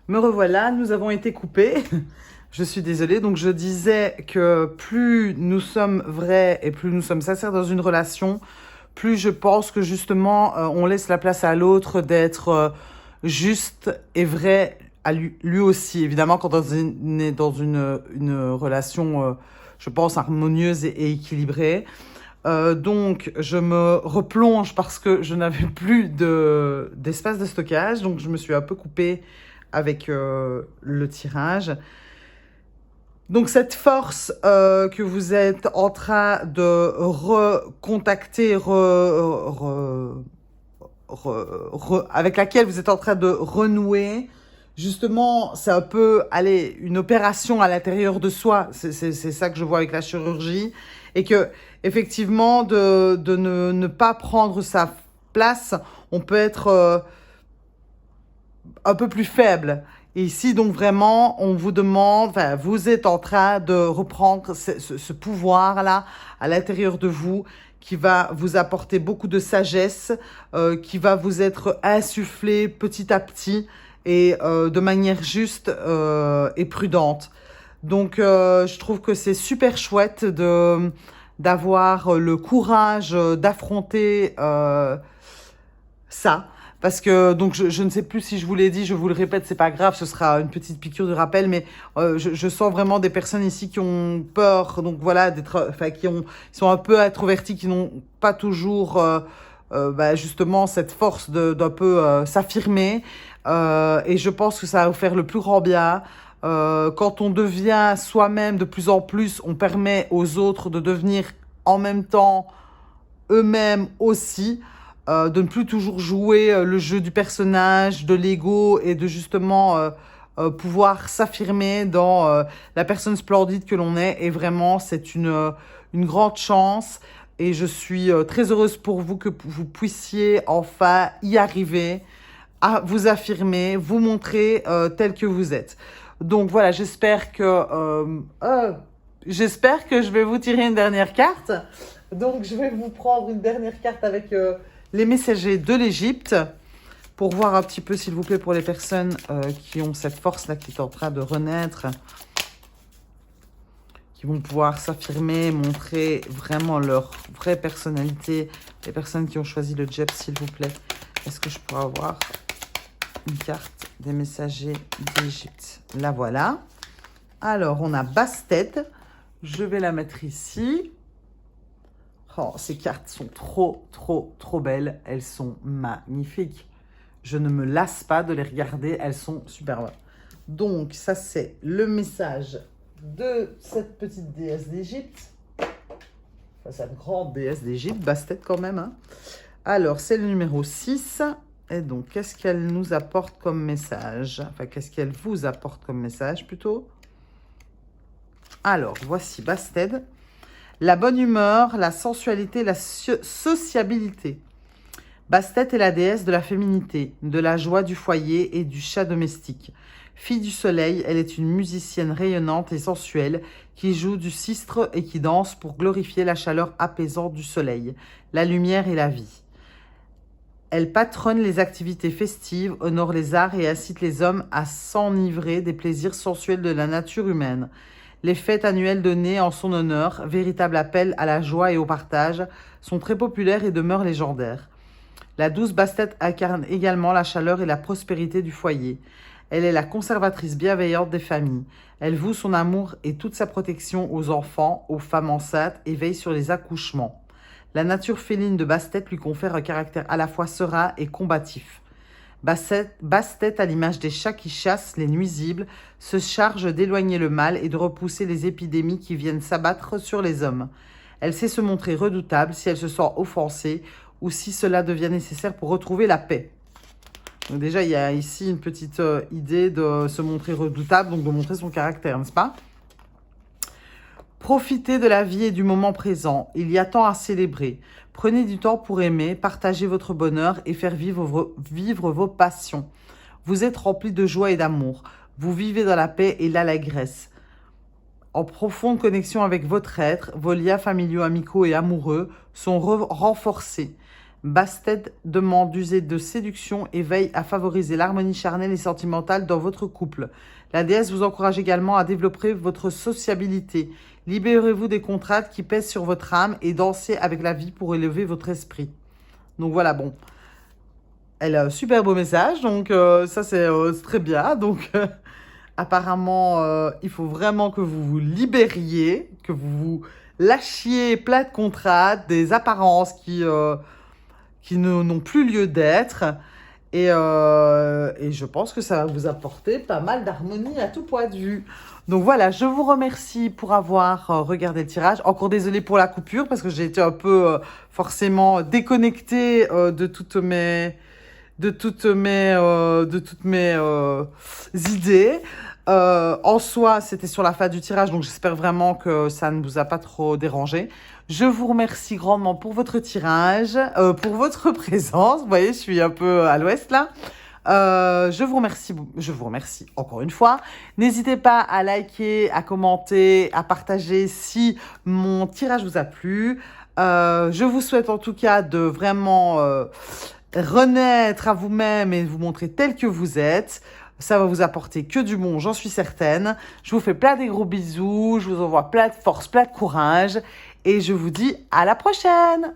Me revoilà, nous avons été coupés. Je suis désolée. Donc, je disais que plus nous sommes vrais et plus nous sommes sincères dans une relation, plus je pense que justement, on laisse la place à l'autre d'être juste et vrai à lui aussi. Évidemment, quand on est dans une relation, je pense, harmonieuse et équilibrée. Donc, je me replonge parce que je n'avais plus d'espace de stockage. Donc, je me suis un peu coupée avec le tirage. Donc, cette force que vous êtes en train de recontacter, avec laquelle vous êtes en train de renouer, justement, c'est un peu, allez, une opération à l'intérieur de soi. C'est ça que je vois avec la chirurgie. Et que, effectivement, de ne pas prendre sa place, on peut être un peu plus faible. Et ici, donc, vraiment, on vous demande, enfin, vous êtes en train de reprendre ce pouvoir-là à l'intérieur de vous, qui va vous apporter beaucoup de sagesse, qui va vous être insufflé petit à petit et de manière juste et prudente. Donc, je trouve que c'est super chouette d'avoir le courage d'affronter ça. Parce que, donc, je ne sais plus si je vous l'ai dit, je vous le répète, c'est pas grave, ce sera une petite piqûre de rappel, mais je sens vraiment des personnes ici qui ont peur, donc voilà, enfin, qui sont un peu introvertis, qui n'ont pas toujours, justement, cette force d'un peu s'affirmer. Et je pense que ça va vous faire le plus grand bien. Quand on devient soi-même de plus en plus, on permet aux autres de devenir en même temps eux-mêmes aussi, de ne plus toujours jouer le jeu du personnage, de l'ego et de justement pouvoir s'affirmer dans la personne splendide que l'on est. Et vraiment, c'est une grande chance. Et je suis très heureuse pour vous que vous puissiez enfin y arriver, à vous affirmer, vous montrer tel que vous êtes. Donc voilà, j'espère que je vais vous tirer une dernière carte. Donc je vais vous prendre une dernière carte avec les messagers de l'Égypte pour voir un petit peu, s'il vous plaît, pour les personnes qui ont cette force-là qui est en train de renaître, qui vont pouvoir s'affirmer, montrer vraiment leur vraie personnalité. Les personnes qui ont choisi le djeb, s'il vous plaît. Est-ce que je pourrais avoir une carte des messagers d'Égypte? La voilà. Alors, on a Bastet. Je vais la mettre ici. Oh, ces cartes sont trop, trop, trop belles. Elles sont magnifiques. Je ne me lasse pas de les regarder. Elles sont superbes. Donc, ça, c'est le message de cette petite déesse d'Égypte. Enfin, cette grande déesse d'Égypte, Bastet quand même. Hein. Alors, c'est le numéro 6. Et donc, qu'est-ce qu'elle nous apporte comme message? Enfin, qu'est-ce qu'elle vous apporte comme message, plutôt? Alors, voici Bastet. La bonne humeur, la sensualité, la sociabilité. Bastet est la déesse de la féminité, de la joie du foyer et du chat domestique. Fille du soleil, elle est une musicienne rayonnante et sensuelle qui joue du sistre et qui danse pour glorifier la chaleur apaisante du soleil, la lumière et la vie. Elle patronne les activités festives, honore les arts et incite les hommes à s'enivrer des plaisirs sensuels de la nature humaine. Les fêtes annuelles données en son honneur, véritable appel à la joie et au partage, sont très populaires et demeurent légendaires. La douce Bastet incarne également la chaleur et la prospérité du foyer. Elle est la conservatrice bienveillante des familles. Elle voue son amour et toute sa protection aux enfants, aux femmes enceintes et veille sur les accouchements. La nature féline de Bastet lui confère un caractère à la fois serein et combatif. Bastet, à l'image des chats qui chassent les nuisibles, se charge d'éloigner le mal et de repousser les épidémies qui viennent s'abattre sur les hommes. Elle sait se montrer redoutable si elle se sent offensée ou si cela devient nécessaire pour retrouver la paix. Donc déjà, il y a ici une petite idée de se montrer redoutable, donc de montrer son caractère, n'est-ce pas? Profitez de la vie et du moment présent. Il y a tant à célébrer. Prenez du temps pour aimer, partager votre bonheur et faire vivre vos passions. Vous êtes rempli de joie et d'amour. Vous vivez dans la paix et l'allégresse. En profonde connexion avec votre être, vos liens familiaux, amicaux et amoureux sont renforcés. Bastet demande d'user de séduction et veille à favoriser l'harmonie charnelle et sentimentale dans votre couple. La déesse vous encourage également à développer votre sociabilité. Libérez-vous des contraintes qui pèsent sur votre âme et dansez avec la vie pour élever votre esprit. Donc voilà, bon. Elle a un super beau message, donc ça c'est très bien. Donc apparemment, il faut vraiment que vous vous libériez, que vous vous lâchiez plein de contraintes, des apparences qui n'ont plus lieu d'être. Et je pense que ça va vous apporter pas mal d'harmonie à tout point de vue. Donc voilà, je vous remercie pour avoir regardé le tirage. Encore désolée pour la coupure parce que j'ai été un peu forcément déconnectée de toutes mes idées. En soi, c'était sur la fin du tirage, donc j'espère vraiment que ça ne vous a pas trop dérangé. Je vous remercie grandement pour votre tirage, pour votre présence. Vous voyez, je suis un peu à l'ouest là. Je vous remercie encore une fois. N'hésitez pas à liker, à commenter, à partager si mon tirage vous a plu. Je vous souhaite en tout cas de vraiment renaître à vous-même et vous montrer tel que vous êtes. Ça va vous apporter que du bon, j'en suis certaine. Je vous fais plein de gros bisous, je vous envoie plein de force, plein de courage et je vous dis à la prochaine!